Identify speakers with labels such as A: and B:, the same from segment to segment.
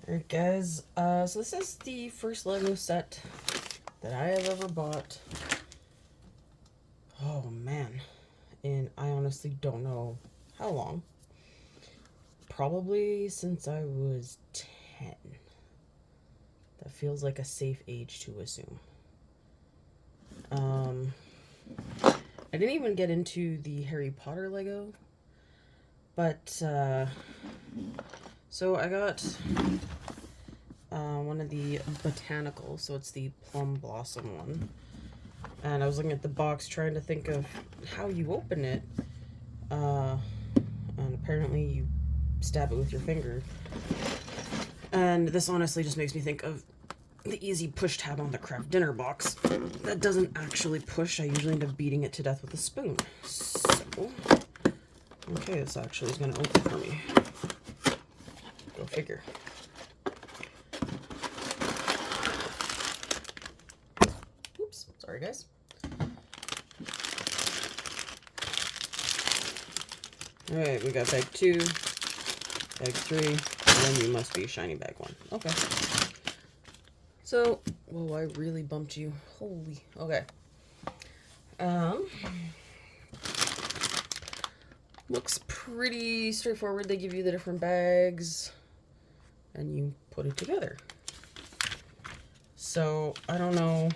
A: Alright guys, so this is the first Lego set that I have ever bought. Oh man, and I honestly don't know how long. Probably since I was 10. That feels like a safe age to assume. I didn't even get into the Harry Potter Lego, but so I got one of the botanical, so it's the Plum Blossom one. And I was looking at the box trying to think of how you open it. And apparently you stab it with your finger. And this honestly just makes me think of the easy push tab on the Kraft dinner box. That doesn't actually push. I usually end up beating it to death with a spoon. So, okay, this actually is going to open for me. Go figure. Oops, sorry guys. Alright, we got bag 2, bag 3, and then you must be shiny bag 1. Okay. So, whoa, I really bumped you. Holy, okay. Looks pretty straightforward. They give you the different bags, and you put it together. So, I don't know.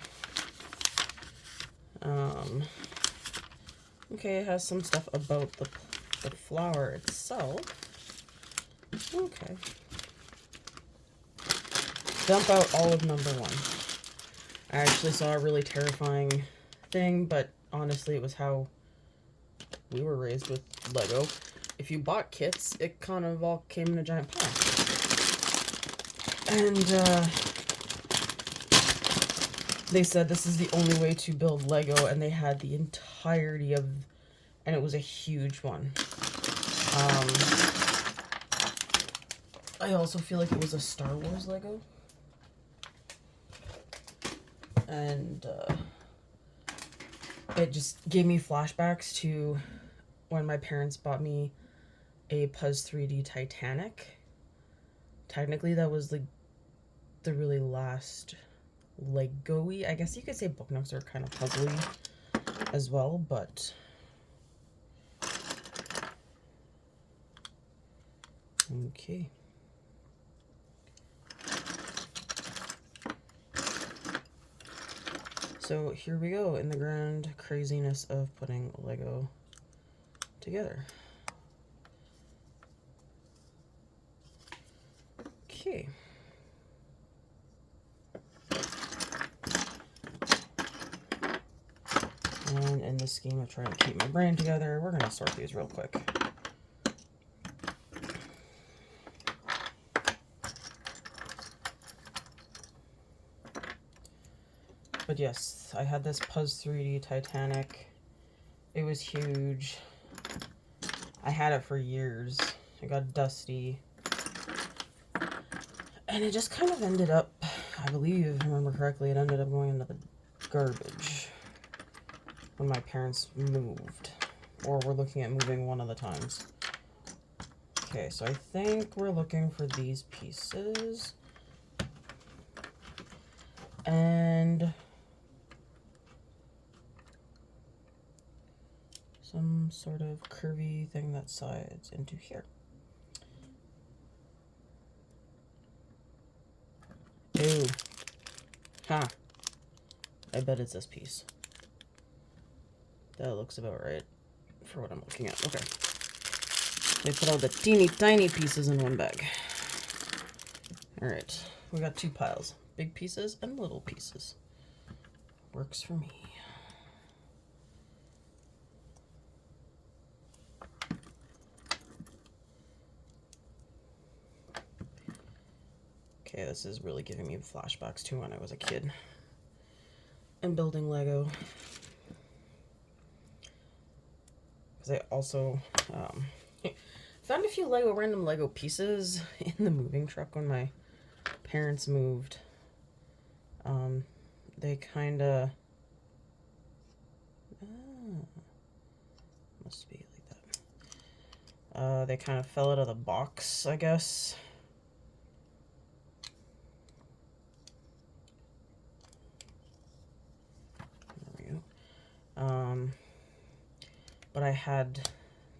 A: Okay, it has some stuff about the flower itself. Okay. Dump out all of number 1. I actually saw a really terrifying thing, but honestly, it was how we were raised with Lego. If you bought kits, it kind of all came in a giant pile. And they said this is the only way to build Lego, and they had the entirety of, and it was a huge one. I also feel like it was a Star Wars Lego. And it just gave me flashbacks to when my parents bought me a Puzz 3D Titanic. Technically, that was the really last Lego-y. I guess you could say book notes are kind of puzzly as well, but okay. So here we go in the grand craziness of putting Lego together. Okay. And in this scheme of trying to keep my brain together, we're going to sort these real quick. But yes, I had this Puzz 3D Titanic. It was huge. I had it for years. It got dusty. And it just kind of ended up, I believe, if I remember correctly, it ended up going into the garbage when my parents moved. Or we're looking at moving one of the times. Okay, so I think we're looking for these pieces. And some sort of curvy thing that slides into here. Ooh. Ha. I bet it's this piece. That looks about right for what I'm looking at. Okay. They put all the teeny tiny pieces in one bag. Alright. We got 2 piles. Big pieces and little pieces. Works for me. Okay, this is really giving me flashbacks to when I was a kid and building Lego. Because I also found a few random Lego pieces in the moving truck when my parents moved. They kind of must be like that. They kind of fell out of the box, I guess. but I had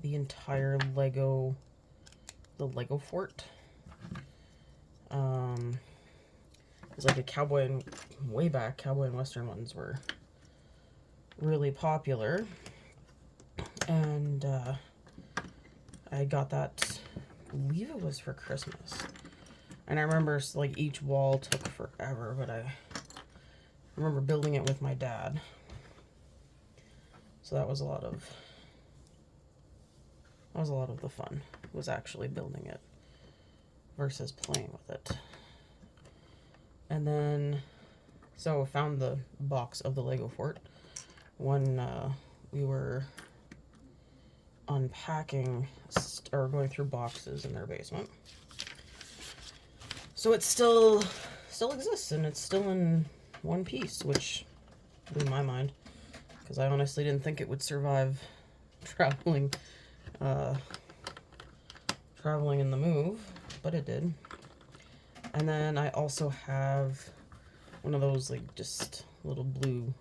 A: the entire the Lego fort. It was like a cowboy, and way back, cowboy and western ones were really popular. And I got that, I believe it was for Christmas. And I remember like each wall took forever, but I remember building it with my dad. So that was a lot of the fun, was actually building it versus playing with it. And then, so I found the box of the Lego fort when we were unpacking or going through boxes in their basement. So it still exists, and it's still in one piece, which blew my mind, because I honestly didn't think it would survive traveling in the move, but it did. And then I also have one of those like just little blue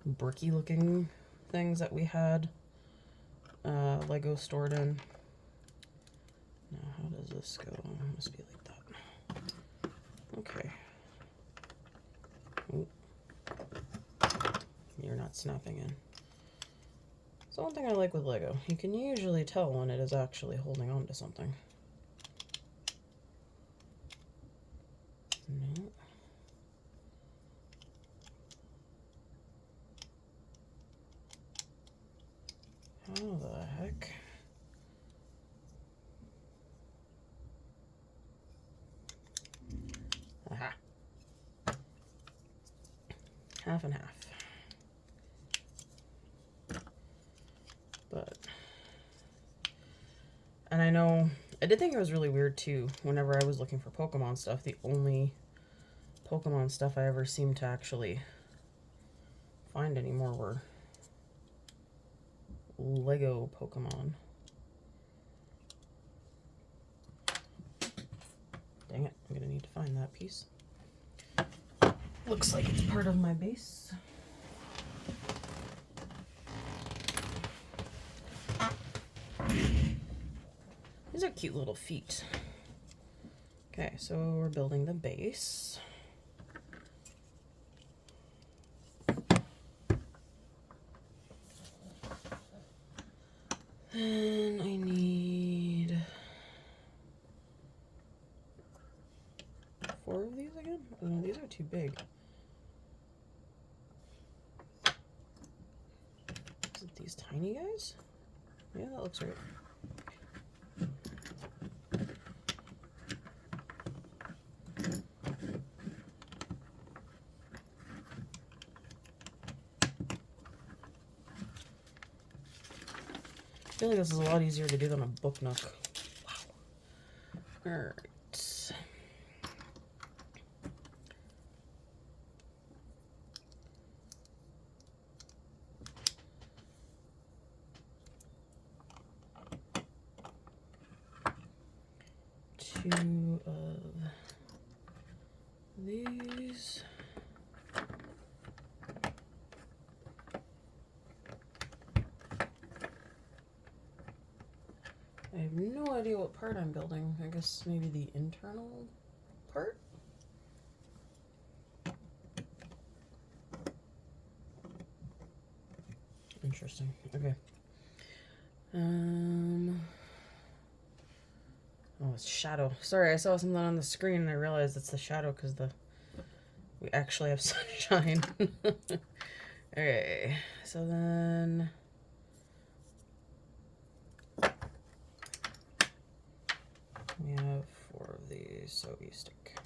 A: bricky looking things that we had Lego stored in. Now how does this go? It must be like that. Okay. Ooh. You're not snapping in. So one thing I like with Lego, you can usually tell when it is actually holding on to something. No. How the heck? Aha. Half and half. But, and I know, I did think it was really weird too, whenever I was looking for Pokemon stuff, the only Pokemon stuff I ever seemed to actually find anymore were Lego Pokemon. Dang it, I'm gonna need to find that piece. Looks like it's part of my base. These are cute little feet. Okay, so we're building the base. And I need 4 of these again? Oh, no, these are too big. Is it these tiny guys? Yeah, that looks right. I feel like this is a lot easier to do than a book nook. Wow. Alright. 2 of these. I have no idea what part I'm building. I guess maybe the internal part? Interesting. Okay. Oh, it's shadow. Sorry, I saw something on the screen and I realized it's the shadow because we actually have sunshine. Okay, so then we have 4 of these, so we stick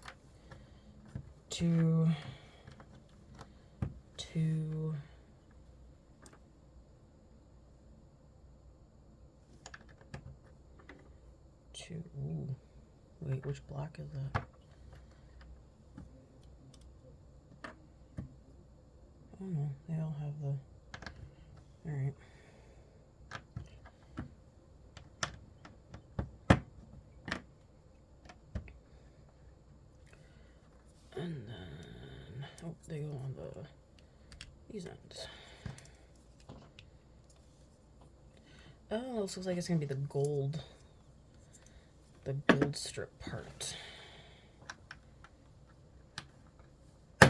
A: 2, 2, 2. Ooh. Wait, which block is that? Oh no, they all have the... Alright. And then... Oh, they go on these ends. Oh, this looks like it's gonna be the gold strip part. I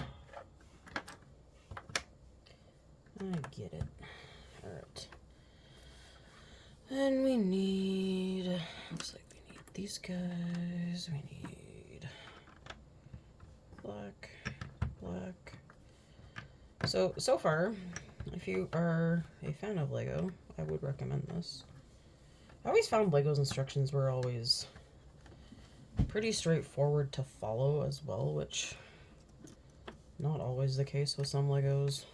A: get it. Alright. And we need, looks like we need these guys. We need black. So far, if you are a fan of Lego, I would recommend this. I always found Lego's instructions were always pretty straightforward to follow as well, which not always the case with some Legos.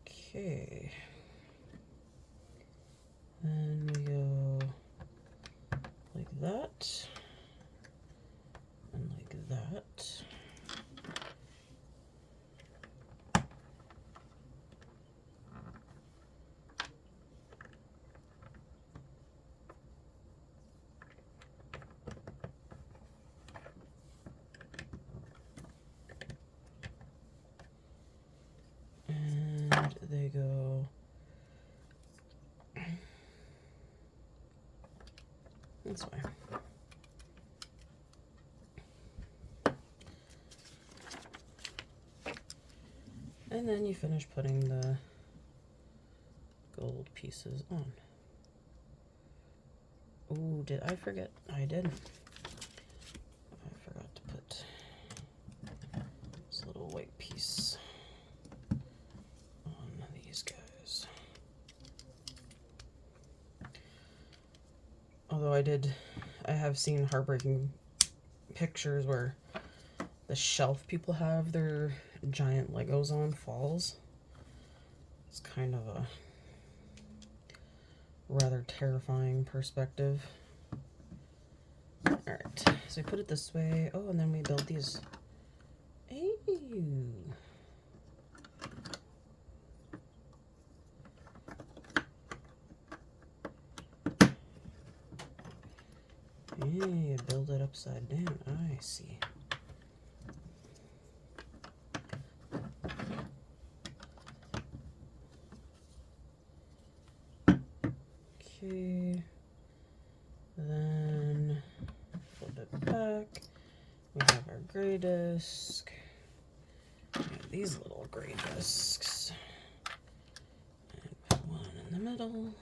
A: Okay. Then we go like that. And like that. And they go this way. And then you finish putting the gold pieces on. Oh, did I forget? I did. I forgot to put this little white piece on these guys. Although I have seen heartbreaking pictures where the shelf people have their giant Legos on falls. It's kind of a rather terrifying perspective. Alright, so we put it this way. Oh, and then we build these. Ew. Yeah, you build it upside down. I see. Okay. Then flip it back. We have our gray disc. We have these little gray discs. And put one in the middle.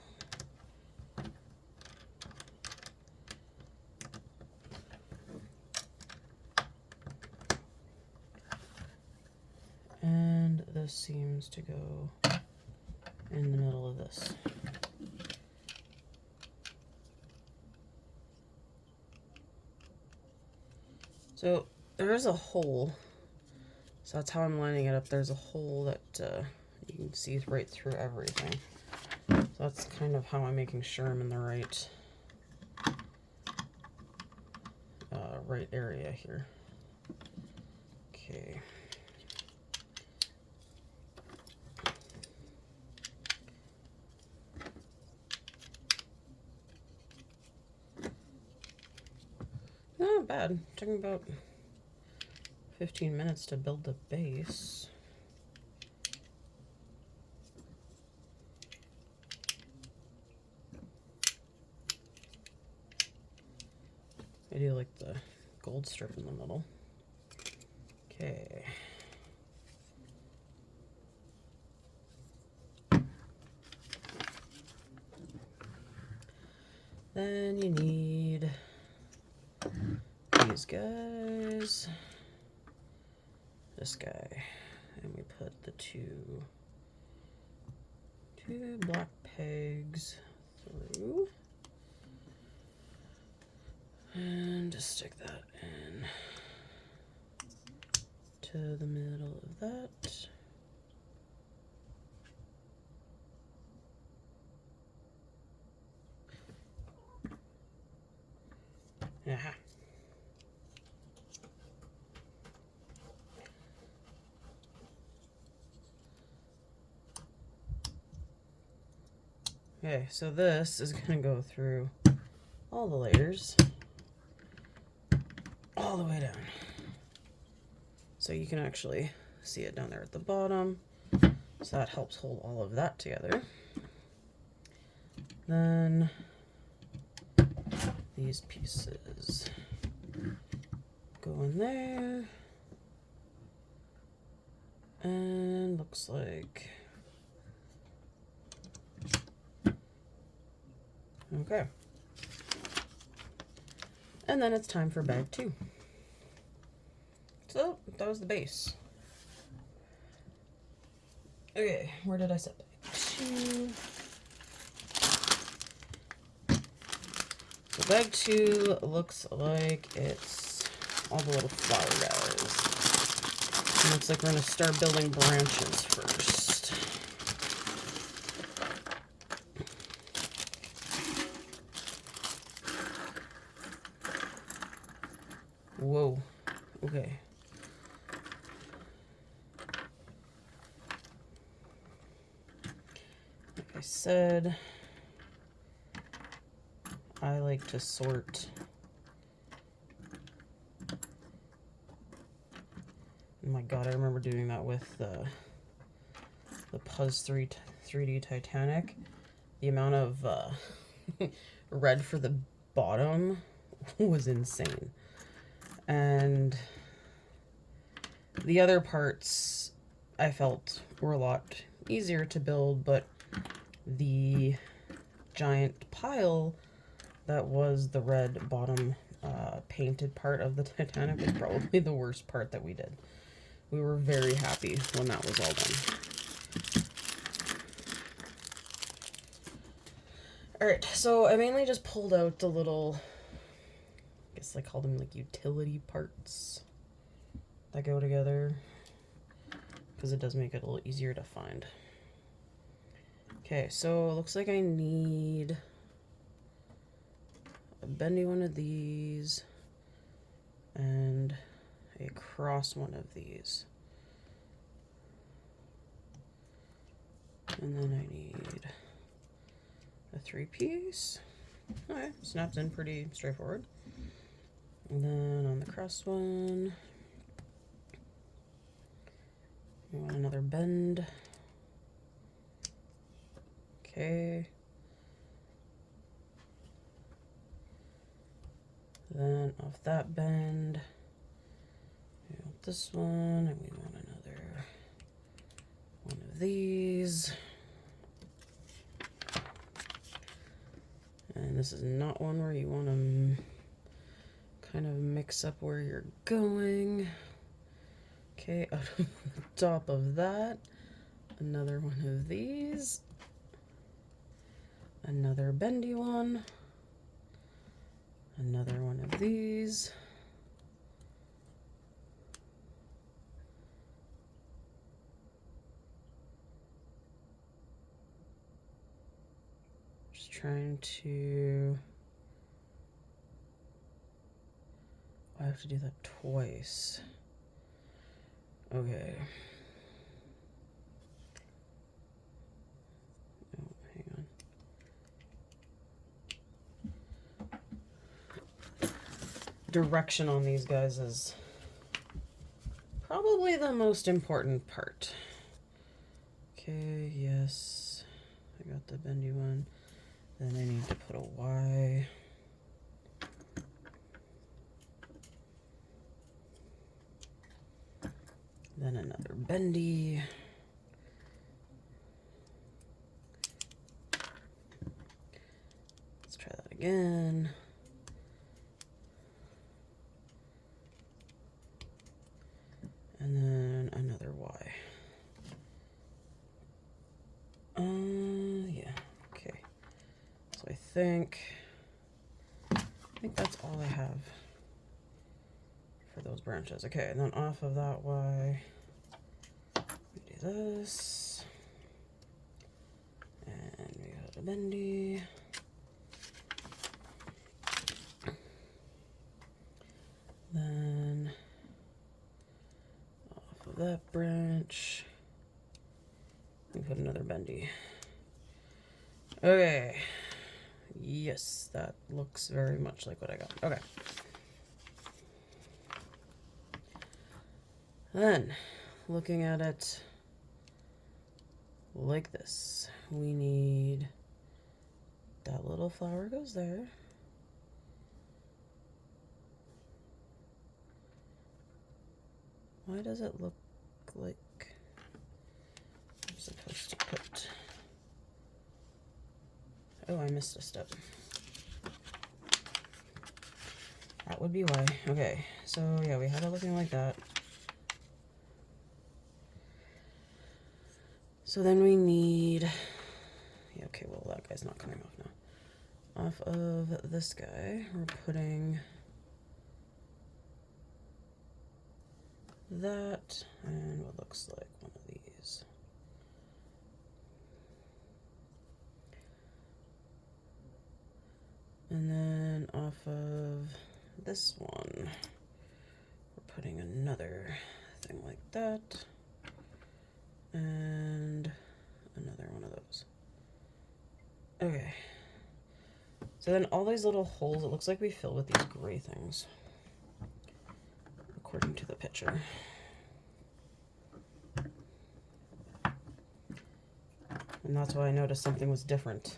A: And this seems to go in the middle of this. So there is a hole, so that's how I'm lining it up. There's a hole that you can see right through everything. So that's kind of how I'm making sure I'm in the right area here. Okay. Not bad. Took me about 15 minutes to build the base. I do like the gold strip in the middle. Okay. Then you need these guys, this guy, and we put the two black pegs through, and just stick that in to the middle of that. Aha. Okay, so this is going to go through all the layers, all the way down. So you can actually See it down there at the bottom. So that helps hold all of that together. Then these pieces go in there. And looks like, okay. And then it's time for bag 2. So that was the base. Okay, where did I set bag 2? So bag 2 looks like it's all the little flower guys. It looks like we're going to start building branches first. Whoa. Okay. Like I said, I like to sort oh my god, I remember doing that with the Puzz 3D Titanic. The amount of red for the bottom was insane. And the other parts I felt were a lot easier to build, but the giant pile that was the red bottom painted part of the Titanic was probably the worst part that we did. We were very happy when that was all done. Alright, so I mainly just pulled out the little, I guess I call them like utility parts that go together, because it does make it a little easier to find. Okay, so it looks like I need a bendy one of these and a cross one of these. And then I need a 3-piece. Okay, snaps in pretty straightforward. And then on the cross one, we want another bend. Okay. Then off that bend, we want this one, and we want another one of these. And this is not one where you want to kind of mix up where you're going. Okay, out of the top of that, another one of these. Another bendy one. Another one of these. Just trying to... I have to do that twice. Okay. Oh, hang on. Direction on these guys is probably the most important part. Okay, yes. I got the bendy one. Then I need to put a Y. Then another bendy. Let's try that again. And then another Y. Yeah, okay. So I think that's all I have for those branches. Okay, and then off of that Y, we do this. And we got a bendy. Then off of that branch, we put another bendy. Okay. Yes, that looks very much like what I got. Okay. Then looking at it like this. We need that little flower goes there. Why does it look like I'm supposed to put... Oh, I missed a step. That would be why. Okay, so yeah, we had it looking like that. So then we need... Yeah, okay, well, that guy's not coming off now. Off of this guy, we're putting that and what looks like one of these. And then off of this one, we're putting another thing like that. And another one of those. Okay. So then all these little holes, it looks like we fill with these gray things, according to the picture. And that's why I noticed something was different.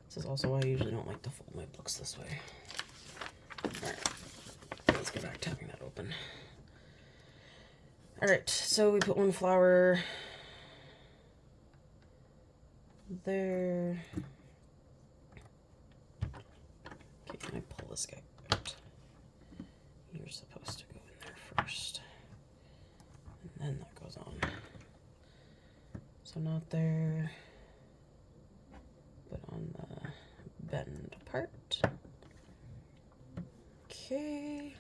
A: This is also why I usually don't like to fold my books this way. Alright, let's go back to having that open. Alright, so we put one flower there. Okay, can I pull this guy out? You're supposed to go in there first. And then that goes on. So not there, but on the bend part. Okay.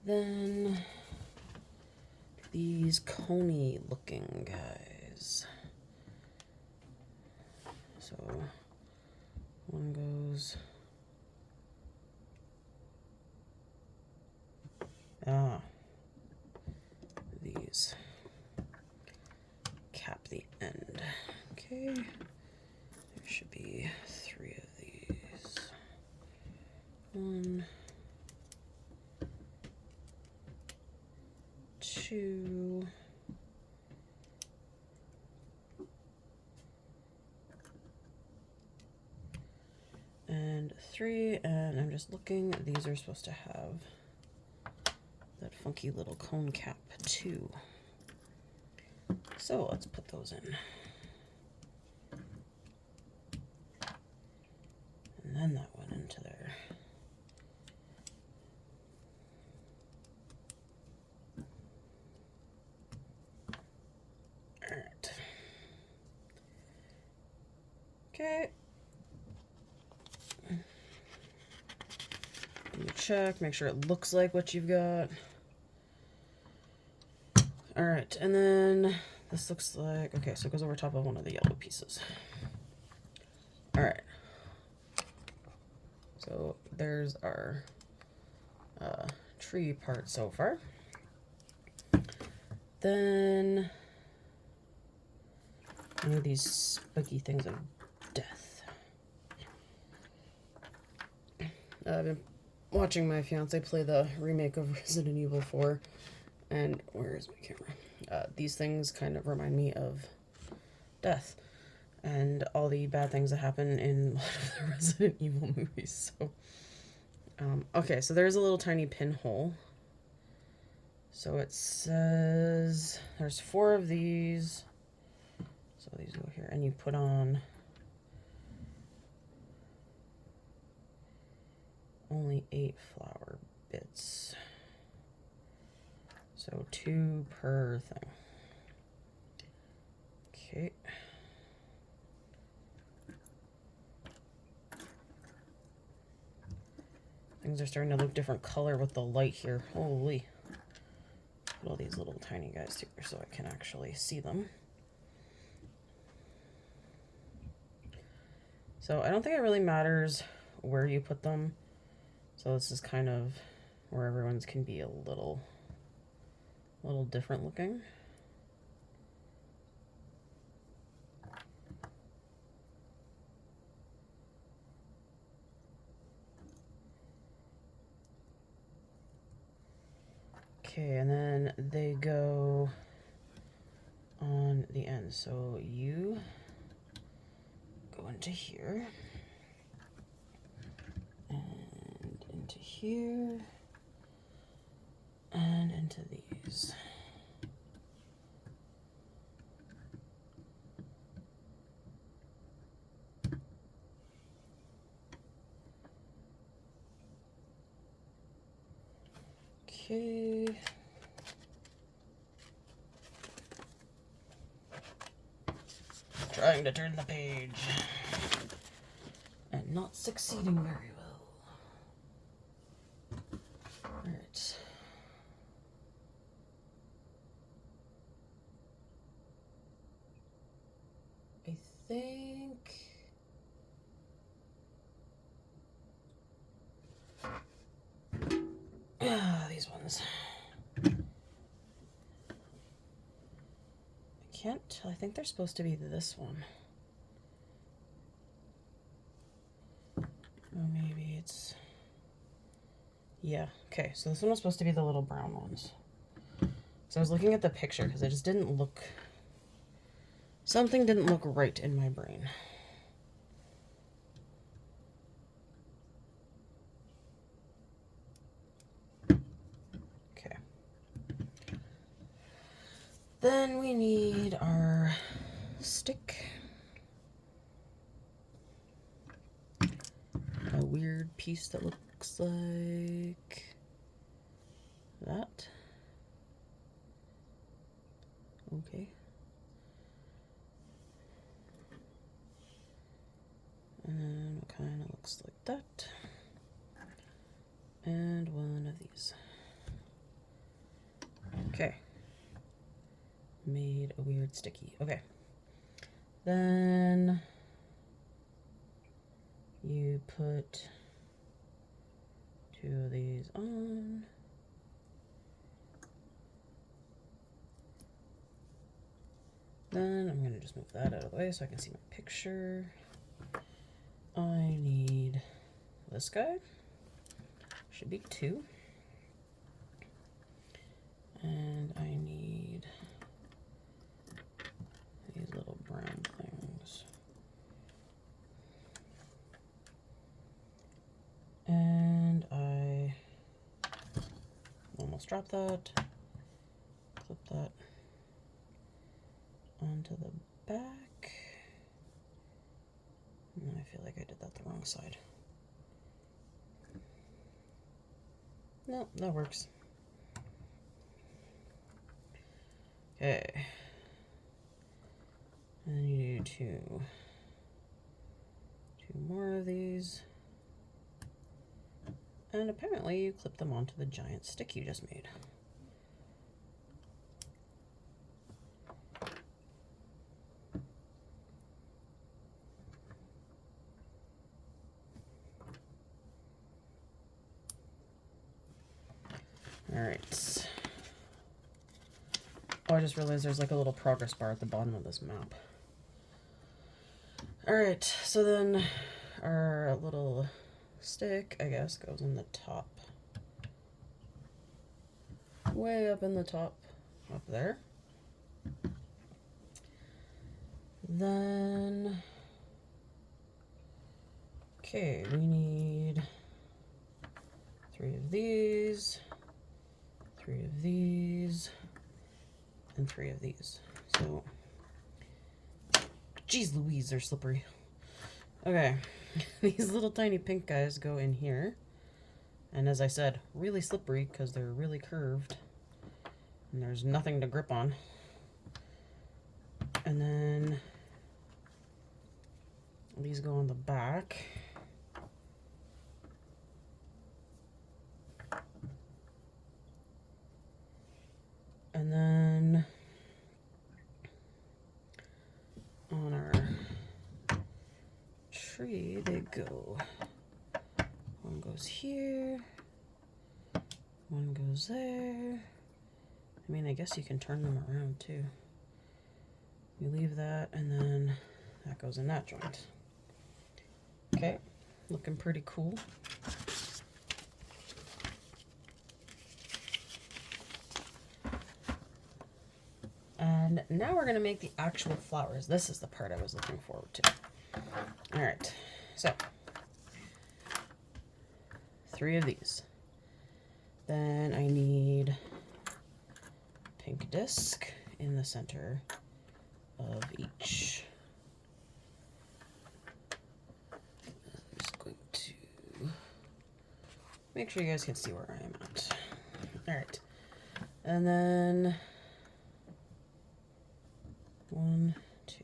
A: Then these coney looking guys. So one goes, these cap the end. Okay, there should be 3 of these. 1, 2, and 3, and I'm just looking, these are supposed to have that funky little cone cap too. So let's put those in. And then that went into there. Alright. Okay. Do your check, make sure it looks like what you've got. Alright, and then this looks like, okay, so it goes over top of one of the yellow pieces. Alright. So there's our tree part so far. Then I need these spiky things of death. I've been watching my fiance play the remake of Resident Evil 4, and where is my camera? These things kind of remind me of death and all the bad things that happen in a lot of the Resident Evil movies. So, okay, so there's a little tiny pinhole. So it says there's 4 of these. So these go here, and you put on only 8 flower bits. So 2 per thing. Okay. Things are starting to look different color with the light here. Holy. Put all these little tiny guys together so I can actually see them. So I don't think it really matters where you put them. So this is kind of where everyone's can be a little different looking. Okay, and then they go on the end. So you go into here and into here and into these. Okay. Trying to turn the page and not succeeding very well. Alright. I think these ones. I can't tell. I think they're supposed to be this one. Or maybe it's... Yeah, okay. So this one was supposed to be the little brown ones. So I was looking at the picture because it just didn't look... Something didn't look right in my brain. Okay. Then we need our stick. A weird piece that looks like that. Okay. And then it kind of looks like that. And one of these. Okay. Made a weird sticky. Okay. Then you put two of these on. Then I'm going to just move that out of the way so I can see my picture. I need this guy. Should be two. And I need these little brown things. And I almost dropped that. Clip that onto the back. And I feel like I did that the wrong side. No, that works. Okay. And then you do two more of these. And apparently you clip them onto the giant stick you just made. All right. Oh, I just realized there's like a little progress bar at the bottom of this map. All right, so then our little stick, I guess, goes in the top. Way up in the top, up there. Then, okay, we need 3 of these, 3 of these, and 3 of these. So, geez Louise, they're slippery. Okay, these little tiny pink guys go in here. And as I said, really slippery because they're really curved. And there's nothing to grip on. And then these go on the back. And then on our tree they go. One goes here. One goes there. I mean, I guess you can turn them around too. You leave that, and then that goes in that joint. Okay, looking pretty cool. And now we're gonna make the actual flowers. This is the part I was looking forward to. All right, so 3 of these. Then I need pink disc in the center of each. I'm just going to make sure you guys can see where I am at. All right, and then 1, 2,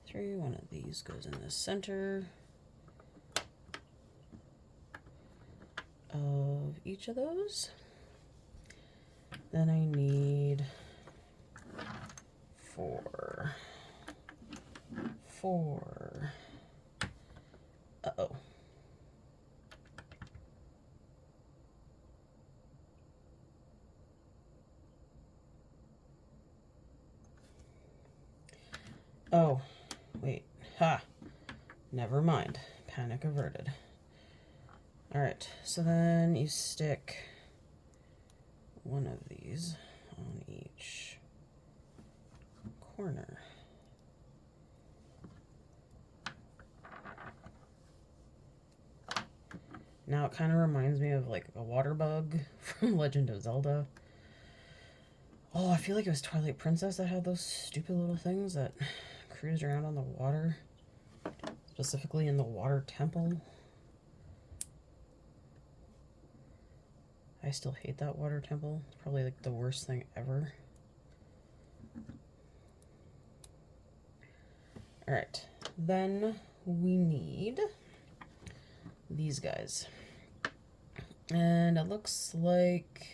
A: 3. One of these goes in the center of each of those. Then I need 4. Uh-oh. Oh, wait. Ha! Never mind. Panic averted. Alright, so then you stick one of these on each corner. Now it kind of reminds me of like a water bug from Legend of Zelda. Oh, I feel like it was Twilight Princess that had those stupid little things that cruised around on the water, specifically in the water temple. I still hate that water temple. It's probably like the worst thing ever. All right, then we need these guys. And it looks like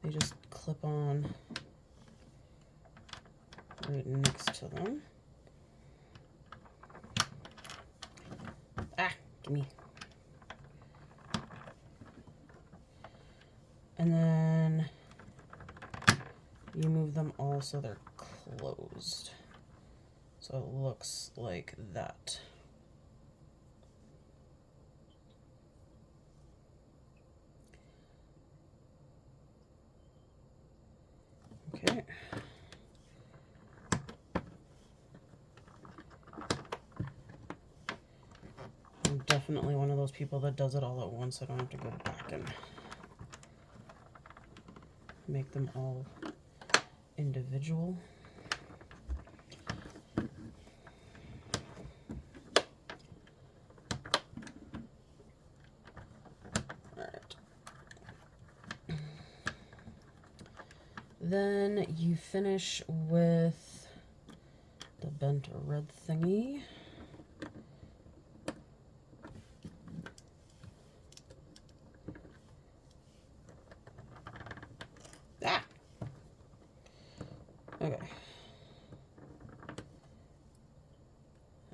A: they just clip on right next to them. Ah, gimme. And then you move them all so they're closed. So it looks like that. Okay. I'm definitely one of those people that does it all at once. I don't have to go back and make them all individual. Then you finish with the bent red thingy. Ah! Okay.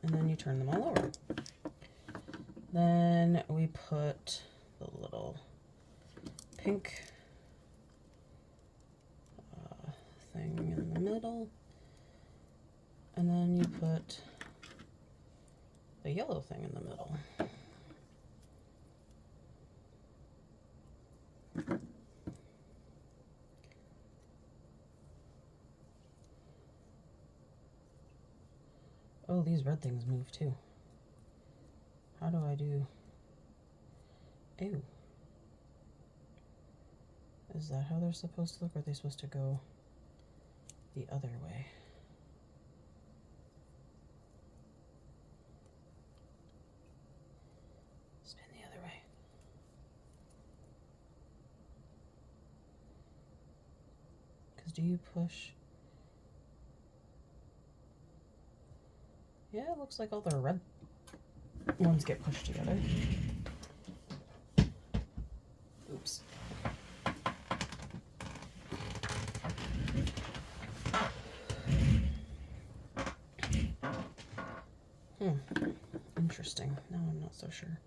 A: And then you turn them all over. Then we put the little pink thing in the middle, and then you put the yellow thing in the middle. Oh, these red things move too. How do I do? Ew. Is that how they're supposed to look, or are they supposed to go the other way? Spin the other way. Because do you push? Yeah, it looks like all the red ones get pushed together. Oops. interesting. Now I'm not so sure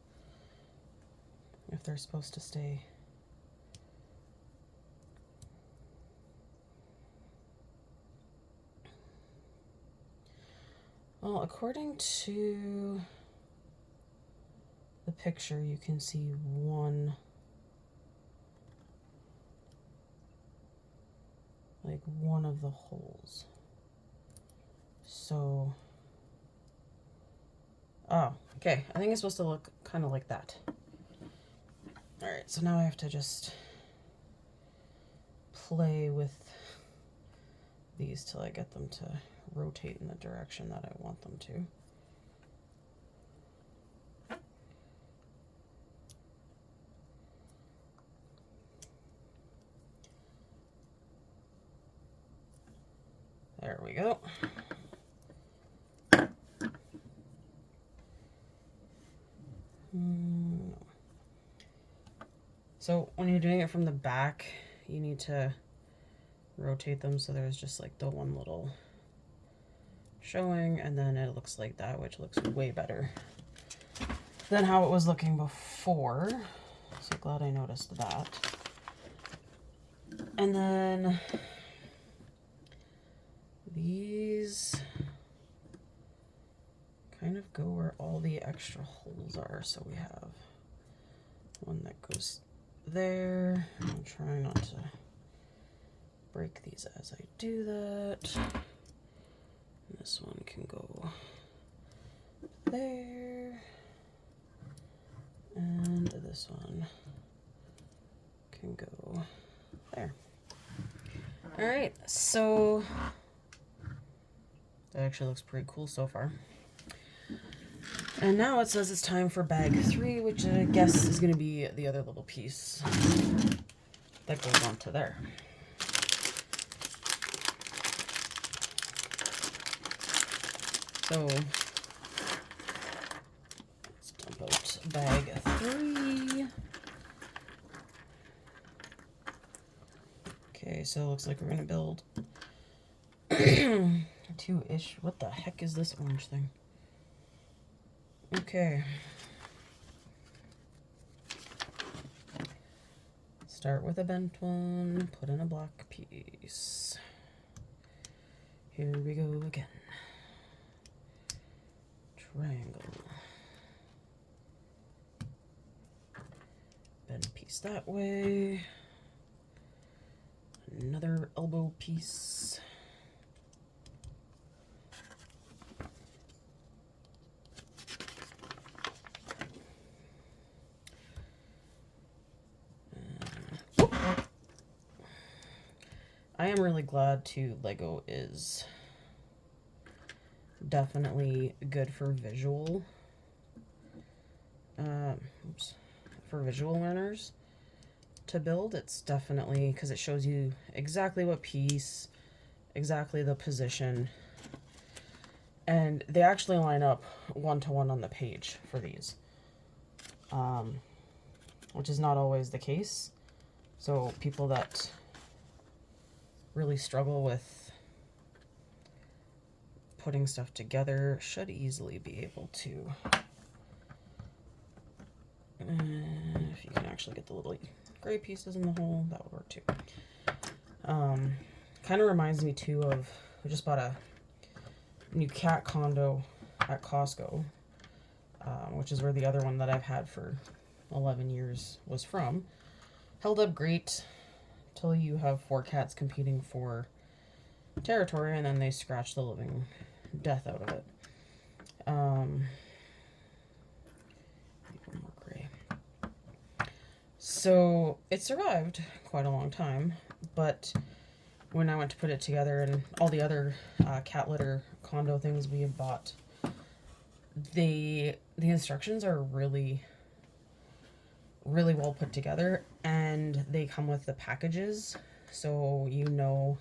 A: if they're supposed to stay. Well, according to the picture, you can see one, like one of the holes. So, oh, okay. I think it's supposed to look kind of like that. All right, so now I have to just play with these till I get them to rotate in the direction that I want them to. There we go. So when you're doing it from the back, you need to rotate them so there's just like the one little showing, and then it looks like that, which looks way better than how it was looking before. So glad I noticed that. And then these kind of go where all the extra holes are. So we have one that goes there. I'm trying not to break these as I do that. And this one can go there. And this one can go there. All right, so that actually looks pretty cool so far. And now it says it's time for bag 3, which I guess is going to be the other little piece that goes onto there. So let's dump out bag 3. Okay, so it looks like we're going to build 2-ish. What the heck is this orange thing? Okay. Start with a bent one, put in a black piece. Here we go again. Triangle. Bend piece that way. Another elbow piece. I am really glad too, Lego is definitely good for visual, for visual learners to build. It's definitely, because it shows you exactly what piece, exactly the position, and they actually line up one-to-one on the page for these, which is not always the case. So people that really struggle with putting stuff together should easily be able to. If you can actually get the little gray pieces in the hole, that would work too. Kind of reminds me too of, I just bought a new cat condo at Costco, which is where the other one that I've had for 11 years was from. Held up great till you have 4 cats competing for territory, and then they scratch the living death out of it. One more gray. So it survived quite a long time, but when I went to put it together and all the other cat litter condo things we have bought, the instructions are really well put together, and they come with the packages, so you know,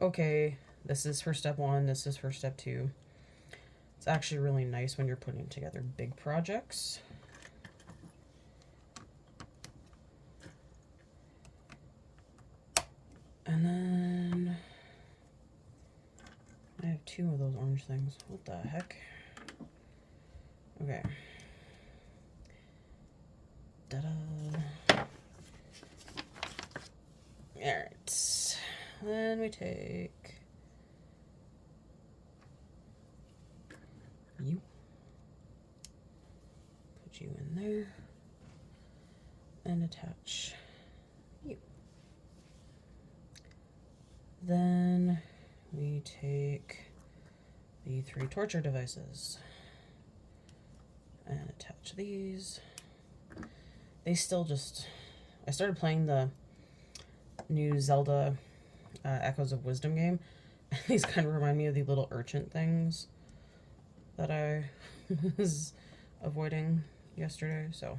A: okay, this is for step 1, this is for step 2. It's actually really nice when you're putting together big projects. And then I have 2 of those orange things. What the heck? Okay. Ta-da. Alright. Then we take you. Put you in there. And attach you. Then we take the 3 torture devices and attach these. They still just... I started playing the new Zelda Echoes of Wisdom game. These kind of remind me of the little urchin things that I was avoiding yesterday, so...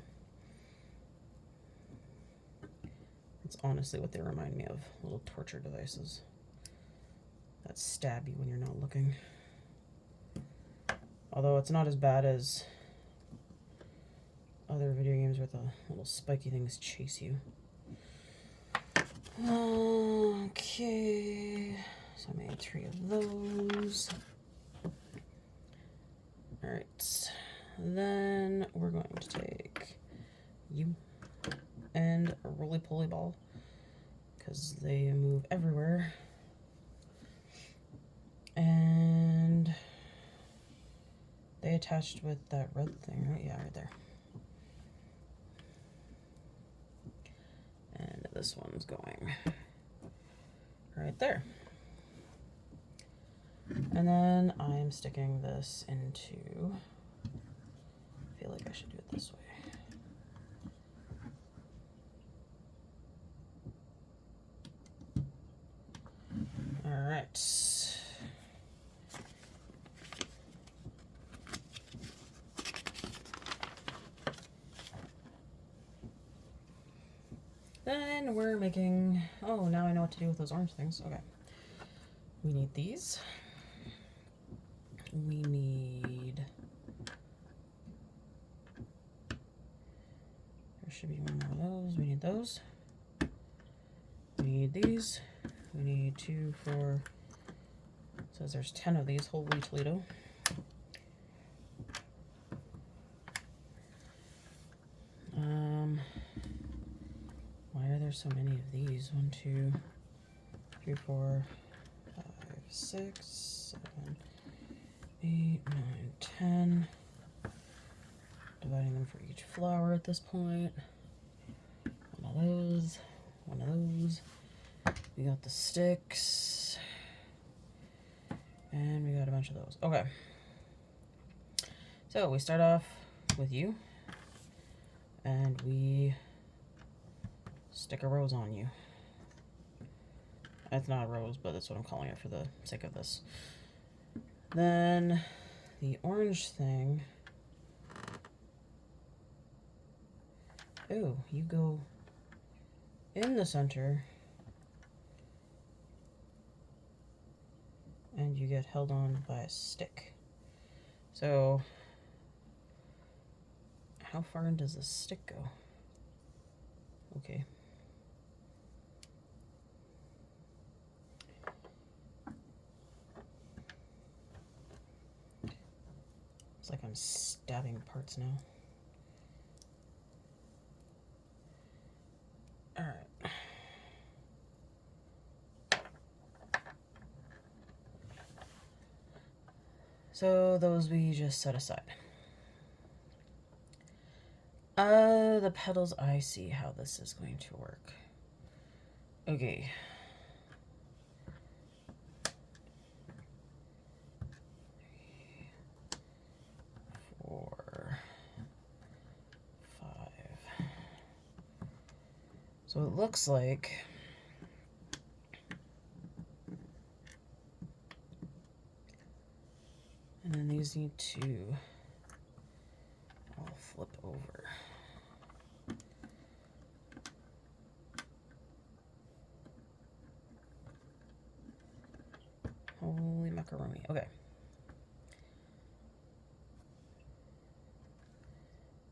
A: It's honestly what they remind me of, little torture devices that stab you when you're not looking. Although it's not as bad as other video games where the little spiky things chase you. Okay, so I made 3 of those. Alright, then we're going to take you and a roly-poly ball, because they move everywhere. And they attached with that red thing, right? Yeah, right there. And this one's going right there. And then I'm sticking this into... I feel like I should do it this way. Alright. Then we're making... Oh, now I know what to do with those orange things. Okay. We need these. We need... There should be one more of those. We need those. We need these. We need 2, 4... It says there's 10 of these. Holy Toledo. Why are there so many of these? 1, 2, 3, 4, 5, 6, 7, 8, 9, 10. Dividing them for each flower at this point. One of those. One of those. We got the sticks. And we got a bunch of those. Okay. So we start off with you. And we stick a rose on you. It's not a rose, but that's what I'm calling it for the sake of this. Then the orange thing. Oh, you go in the center. And you get held on by a stick. So, how far in does the stick go? Okay. It's like I'm stabbing parts now. Alright. So those we just set aside. The petals, I see how this is going to work. Okay. 3, 4, 5. So it looks like and then these need to all flip over. Holy macaroni. Okay.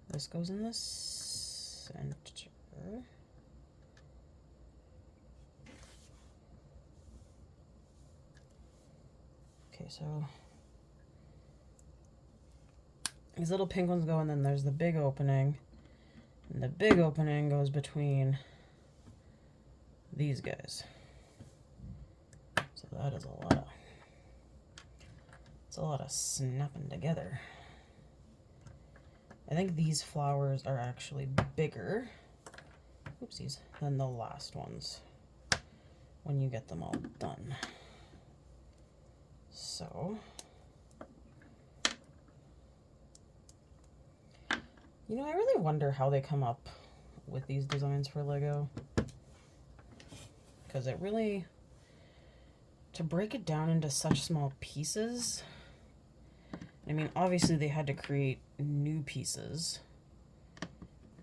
A: This goes in the center. Okay, so these little pink ones go, and then there's the big opening. And the big opening goes between these guys. So that is it's a lot of snapping together. I think these flowers are actually bigger, oopsies, than the last ones when you get them all done. So, you know, I really wonder how they come up with these designs for Lego. Because it really, to break it down into such small pieces, I mean, obviously they had to create new pieces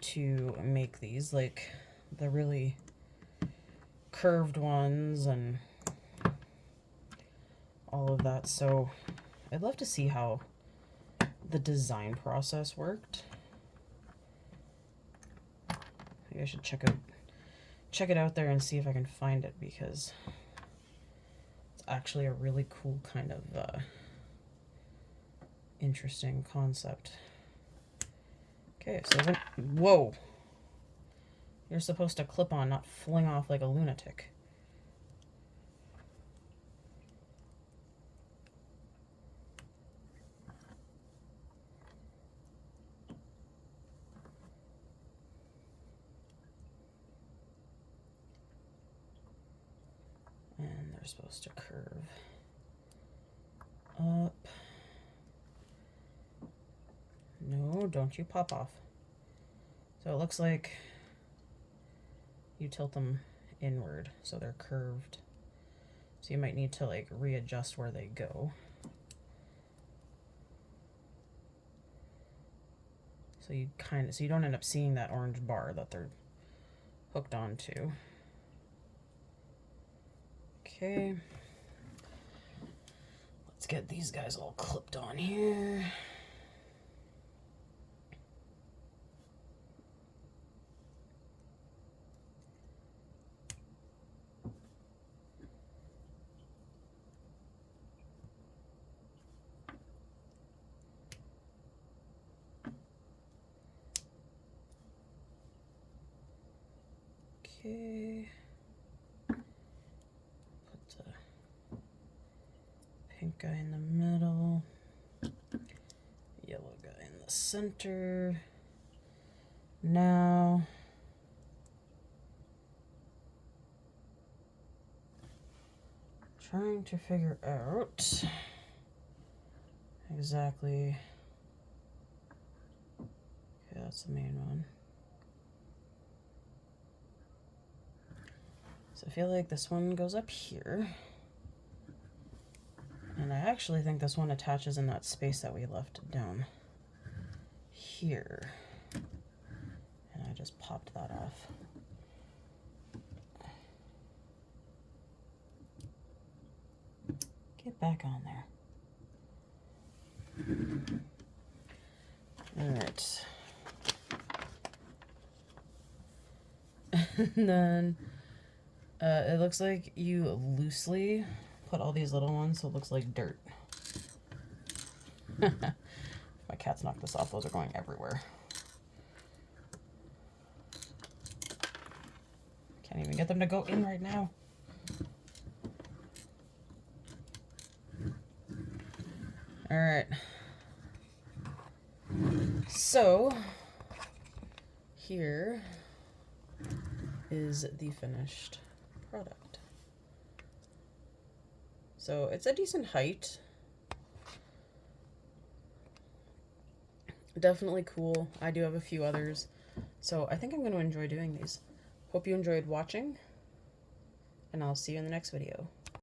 A: to make these, like the really curved ones and all of that. So I'd love to see how the design process worked. Maybe I should check it out there and see if I can find it, because it's actually a really cool kind of interesting concept. Okay, so then, whoa! You're supposed to clip on, not fling off like a lunatic. And they're supposed to curve up. No, don't you pop off. So it looks like you tilt them inward, so they're curved. So you might need to like readjust where they go. So you don't end up seeing that orange bar that they're hooked onto. Okay. Let's get these guys all clipped on here. Okay. Put the pink guy in the middle. Yellow guy in the center. Now, trying to figure out exactly. Okay, that's the main one. So I feel like this one goes up here. And I actually think this one attaches in that space that we left down here. And I just popped that off. Get back on there. All right. And then it looks like you loosely put all these little ones so it looks like dirt. My cats knocked this off. Those are going everywhere. Can't even get them to go in right now. All right. So here is the finished product. So it's a decent height. Definitely cool. I do have a few others, so I think I'm going to enjoy doing these. Hope you enjoyed watching, and I'll see you in the next video.